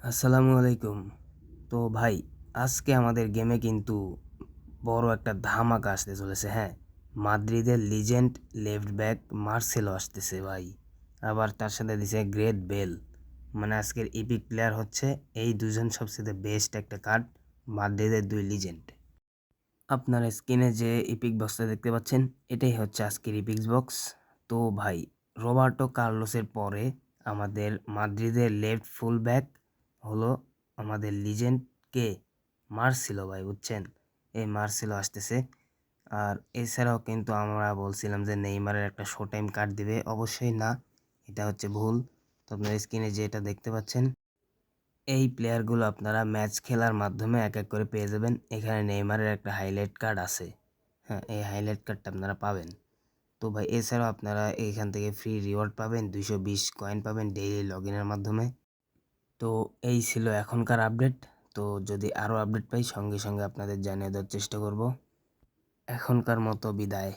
আসসালামু আলাইকুম। তো ভাই, আজকে আমাদের গেমে কিন্তু বড় একটা ধামাকা আসতে চলেছে। হ্যাঁ, মাদ্রিদের লিজেন্ড লেফট ব্যাক মার্সেলো আসতেছে ভাই। আবার তার সাথে দিছে গ্রেট বেল। মানে আজকের ইপিক প্লেয়ার হচ্ছে এই দুজন সবচেয়ে বেস্ট একটা কার্ড, মাদ্রিদের দুই লিজেন্ড। আপনার স্ক্রিনে যে ইপিক বক্সটা দেখতে পাচ্ছেন, এটাই হচ্ছে আজকের ইপিক্স বক্স। তো ভাই, রবার্টো কার্লোসের পরে আমাদের মাদ্রিদের লেফট ফুল ব্যাক হলো আমাদের লিজেন্ড কে মার্সেলো ভাই, বুঝছেন? এই মার্সেলো আসতেছে। আর এছাড়াও কিন্তু আমরা বলছিলাম যে নেইমারের একটা শো টাইম কার্ড দিবে, অবশ্যই না, এটা হচ্ছে ভুল। তো আপনার স্ক্রিনে যেটা দেখতে পাচ্ছেন, এই প্লেয়ারগুলো আপনারা ম্যাচ খেলার মাধ্যমে এক এক করে পেয়ে যাবেন। এখানে নেইমারের একটা হাইলাইট কার্ড আছে। হ্যাঁ, এই হাইলাইট কার্ডটা আপনারা পাবেন। তো ভাই, এছাড়াও আপনারা এখান থেকে ফ্রি রিওয়ার্ড পাবেন, 220 কয়েন পাবেন ডেইলি লগ ইনের মাধ্যমে। তো এই ছিল এখনকার আপডেট। তো যদি আরও আপডেট পাই সঙ্গে সঙ্গে আপনাদের জানিয়ে দেওয়ার চেষ্টা করব। এখনকার মতো বিদায়।